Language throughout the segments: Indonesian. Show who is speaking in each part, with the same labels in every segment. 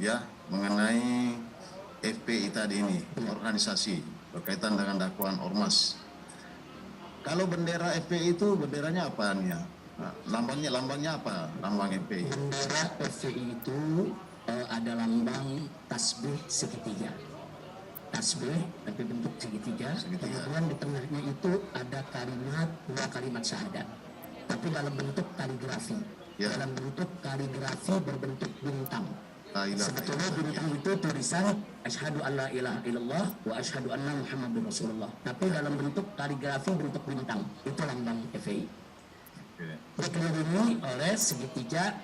Speaker 1: ya mengenai FPI tadi ini, organisasi berkaitan dengan dakwaan ormas. Kalau bendera FPI itu benderanya apaan ya? Nah, lambangnya apa? Lambang FPI.
Speaker 2: Bendera FPI itu ada lambang tasbih segitiga. Tasbih tapi bentuk segitiga. Kemudian di tengahnya itu ada dua kalimat syahadat. Tapi dalam bentuk kaligrafi. Ya. Dalam bentuk kaligrafi berbentuk bintang. Sebetulnya bintang itu tulisan asyhadu an la ilaha illallah wa asyhadu anna muhammadur rasulullah. Tapi dalam bentuk kaligrafi bentuk bintang. Itu lambang FPI. Dikelilingi oleh segitiga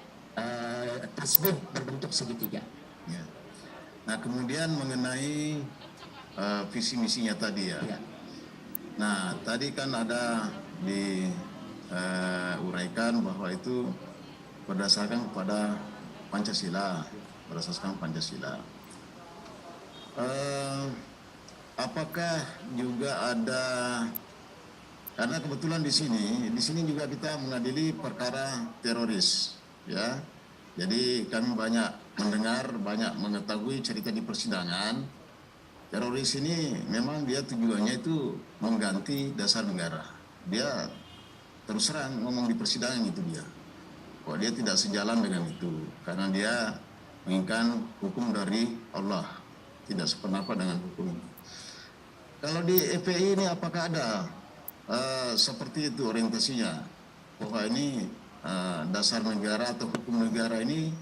Speaker 2: tasbih berbentuk segitiga.
Speaker 1: Ya. Nah, kemudian mengenai visi misinya tadi ya. Nah, tadi kan ada diuraikan bahwa itu berdasarkan kepada Pancasila. Apakah juga ada, karena kebetulan di sini juga kita mengadili perkara teroris, ya. Jadi kami banyak mendengar, banyak mengetahui cerita di persidangan. Teroris ini memang dia tujuannya itu mengganti dasar negara. Dia terus terang ngomong di persidangan itu dia. Kok dia tidak sejalan dengan itu, karena dia menginginkan hukum dari Allah, tidak sependapat dengan hukum. Kalau di FPI ini apakah ada seperti itu orientasinya, bahwa ini dasar negara atau hukum negara ini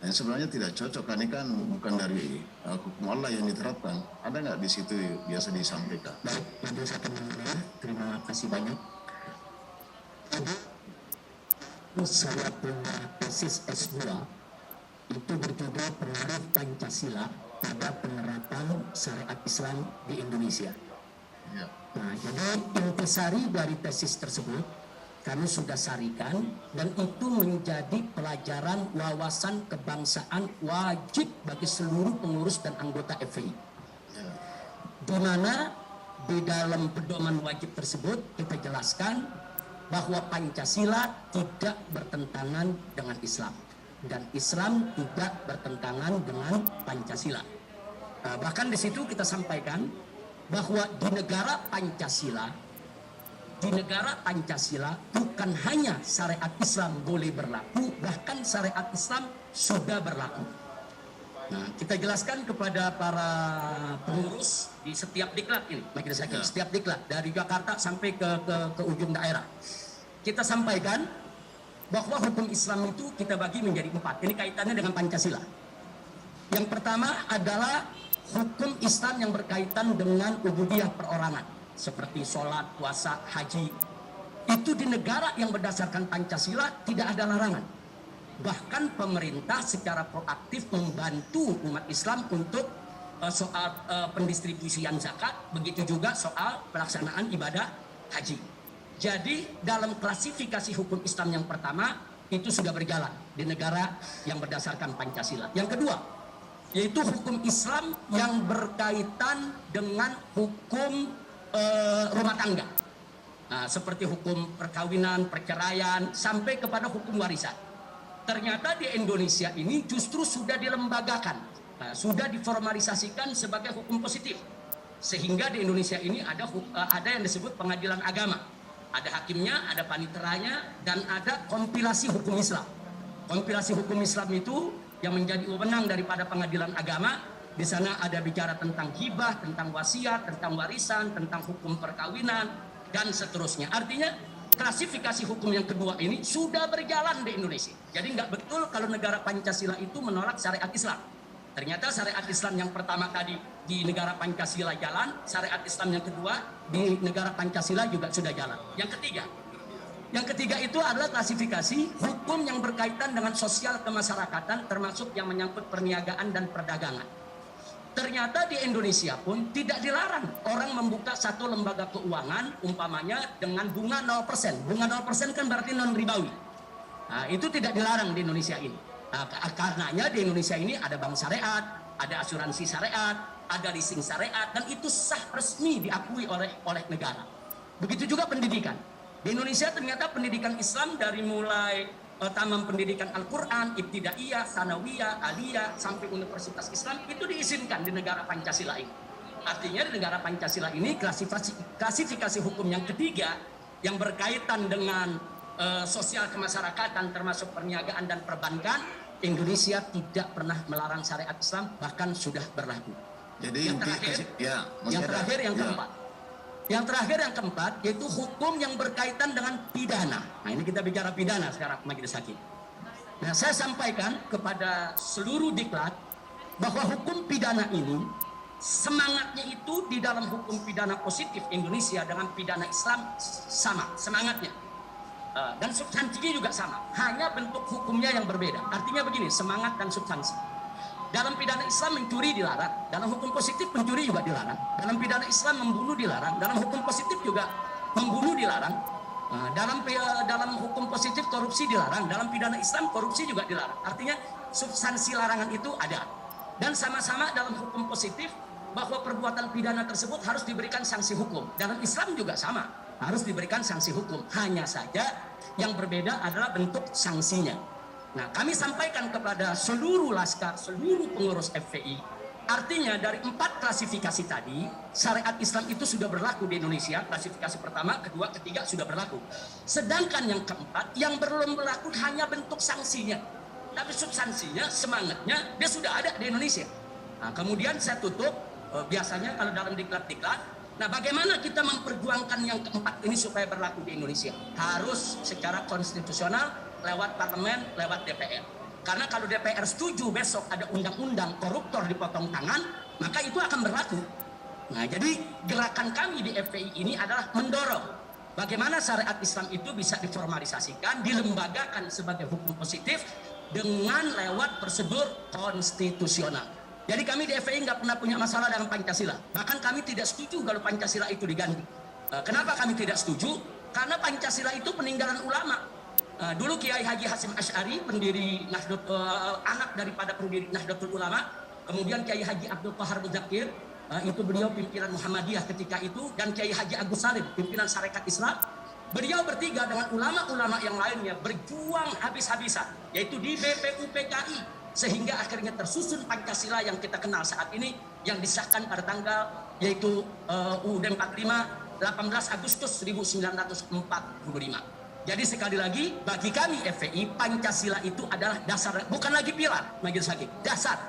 Speaker 1: sebenarnya tidak cocok, karena kan bukan dari hukum Allah yang diterapkan. Ada nggak di situ biasa disampaikan?
Speaker 2: Baik, Majelis Hakim terima kasih banyak. Saya punya tesis S2 itu berjudul Pengaruh Pancasila pada Penerapan Syariat Islam di Indonesia. Ya. Nah, jadi intisari dari tesis tersebut kami sudah sarikan, dan itu menjadi pelajaran wawasan kebangsaan wajib bagi seluruh pengurus dan anggota FPI. Ya. Di mana di dalam pedoman wajib tersebut kita jelaskan bahwa Pancasila tidak bertentangan dengan Islam dan Islam tidak bertentangan dengan Pancasila. Bahkan di situ kita sampaikan bahwa di negara Pancasila bukan hanya syariat Islam boleh berlaku, bahkan syariat Islam sudah berlaku. Nah, kita jelaskan kepada para pengurus di setiap diklat ini, Majelis Hakim, setiap diklat dari Jakarta sampai ke ujung daerah. Kita sampaikan bahwa hukum Islam itu kita bagi menjadi 4. Ini kaitannya dengan Pancasila. Yang pertama adalah hukum Islam yang berkaitan dengan ubudiyah perorangan, seperti sholat, puasa, haji. Itu di negara yang berdasarkan Pancasila tidak ada larangan. Bahkan pemerintah secara proaktif membantu umat Islam untuk soal pendistribusian zakat, begitu juga soal pelaksanaan ibadah haji. Jadi dalam klasifikasi hukum Islam yang pertama itu sudah berjalan di negara yang berdasarkan Pancasila. Yang kedua, yaitu hukum Islam yang berkaitan dengan hukum rumah tangga. Nah, seperti hukum perkawinan, perceraian, sampai kepada hukum warisan. Ternyata di Indonesia ini justru sudah dilembagakan, sudah diformalisasikan sebagai hukum positif. Sehingga di Indonesia ini ada yang disebut pengadilan agama. Ada hakimnya, ada paniteranya, dan ada kompilasi hukum Islam. Kompilasi hukum Islam itu yang menjadi wewenang daripada pengadilan agama. Di sana ada bicara tentang hibah, tentang wasiat, tentang warisan, tentang hukum perkawinan, dan seterusnya. Artinya klasifikasi hukum yang kedua ini sudah berjalan di Indonesia. Jadi nggak betul kalau negara Pancasila itu menolak syariat Islam. Ternyata syariat Islam yang pertama tadi di negara Pancasila jalan, syariat Islam yang kedua di negara Pancasila juga sudah jalan. Yang ketiga itu adalah klasifikasi hukum yang berkaitan dengan sosial kemasyarakatan, termasuk yang menyangkut perniagaan dan perdagangan. Ternyata di Indonesia pun tidak dilarang orang membuka satu lembaga keuangan umpamanya dengan bunga 0%. Bunga 0% kan berarti non ribawi. Nah, itu tidak dilarang di Indonesia ini. Nah, karenanya di Indonesia ini ada bank syariat, ada asuransi syariat, ada leasing syariat, dan itu sah resmi diakui oleh negara. Begitu juga pendidikan. Di Indonesia ternyata pendidikan Islam dari mulai taman pendidikan Al-Quran, ibtidaiyah, sanawiyah, aliyah, sampai Universitas Islam itu diizinkan di negara Pancasila ini. Artinya di negara Pancasila ini klasifikasi hukum yang ketiga yang berkaitan dengan sosial kemasyarakatan termasuk perniagaan dan perbankan, Indonesia tidak pernah melarang syariat Islam, bahkan sudah berlaku.
Speaker 1: Jadi
Speaker 2: yang terakhir, yang keempat yaitu hukum yang berkaitan dengan pidana. Nah, ini kita bicara pidana sekarang, Majelis Hakim. Nah, saya sampaikan kepada seluruh diklat bahwa hukum pidana ini semangatnya itu di dalam hukum pidana positif Indonesia dengan pidana Islam sama semangatnya. Dan substansinya juga sama, hanya bentuk hukumnya yang berbeda. Artinya begini, semangat dan substansi. Dalam pidana Islam mencuri dilarang, dalam hukum positif pencuri juga dilarang. Dalam pidana Islam membunuh dilarang, dalam hukum positif juga membunuh dilarang. Dalam hukum positif korupsi dilarang, dalam pidana Islam korupsi juga dilarang. Artinya substansi larangan itu ada. Dan sama-sama dalam hukum positif bahwa perbuatan pidana tersebut harus diberikan sanksi hukum. Dalam Islam juga sama, harus diberikan sanksi hukum. Hanya saja yang berbeda adalah bentuk sanksinya. Nah, kami sampaikan kepada seluruh laskar, seluruh pengurus FPI, artinya dari 4 klasifikasi tadi, syariat Islam itu sudah berlaku di Indonesia. Klasifikasi pertama, kedua, ketiga sudah berlaku. Sedangkan yang keempat, yang belum berlaku hanya bentuk sanksinya. Tapi substansinya, semangatnya, dia sudah ada di Indonesia. Nah, kemudian saya tutup, biasanya kalau dalam diklat-diklat, nah bagaimana kita memperjuangkan yang keempat ini supaya berlaku di Indonesia? Harus secara konstitusional, lewat parlemen, lewat DPR. Karena kalau DPR setuju besok ada undang-undang koruptor dipotong tangan, maka itu akan berlaku. Nah, jadi gerakan kami di FPI ini adalah mendorong bagaimana syariat Islam itu bisa diformalisasikan, dilembagakan sebagai hukum positif dengan lewat prosedur konstitusional. Jadi kami di FPI nggak pernah punya masalah dengan Pancasila. Bahkan kami tidak setuju kalau Pancasila itu diganti. Kenapa kami tidak setuju? Karena Pancasila itu peninggalan ulama. Dulu Kiai Haji Hasyim Asy'ari, pendiri anak daripada pendiri Nahdlatul Ulama, kemudian Kiai Haji Abdul Qahar Muzakir, itu beliau pimpinan Muhammadiyah ketika itu, dan Kiai Haji Agus Salim, pimpinan Sarekat Islam. Beliau bertiga dengan ulama-ulama yang lainnya berjuang habis-habisan, yaitu di BPUPKI, sehingga akhirnya tersusun Pancasila yang kita kenal saat ini, yang disahkan pada tanggal yaitu UUD 45 18 Agustus 1945. Jadi sekali lagi, bagi kami FPI, Pancasila itu adalah dasar, bukan lagi pilar, Majelis Hakim, dasar.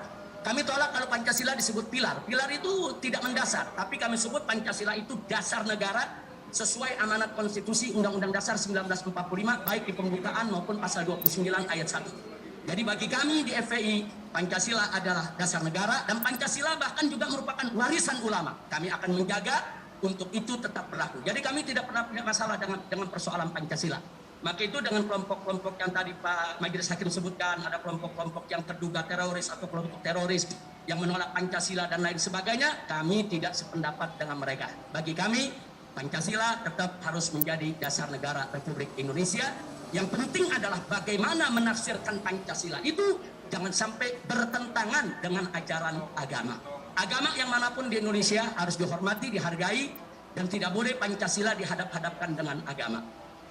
Speaker 2: Kami tolak kalau Pancasila disebut pilar. Pilar itu tidak mendasar, tapi kami sebut Pancasila itu dasar negara sesuai amanat konstitusi Undang-Undang Dasar 1945, baik di pembukaan maupun pasal 29 ayat 1. Jadi bagi kami di FPI, Pancasila adalah dasar negara, dan Pancasila bahkan juga merupakan warisan ulama. Kami akan menjaga untuk itu tetap berlaku. Jadi kami tidak pernah punya masalah dengan persoalan Pancasila. Maka itu dengan kelompok-kelompok yang tadi Pak Majelis Hakim sebutkan, ada kelompok-kelompok yang terduga teroris atau kelompok teroris yang menolak Pancasila dan lain sebagainya, kami tidak sependapat dengan mereka. Bagi kami, Pancasila tetap harus menjadi dasar negara Republik Indonesia. Yang penting adalah bagaimana menafsirkan Pancasila itu jangan sampai bertentangan dengan ajaran agama. Agama yang manapun di Indonesia harus dihormati, dihargai, dan tidak boleh Pancasila dihadap-hadapkan dengan agama.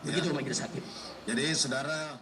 Speaker 2: Begitu Majelis Hakim.
Speaker 1: Jadi saudara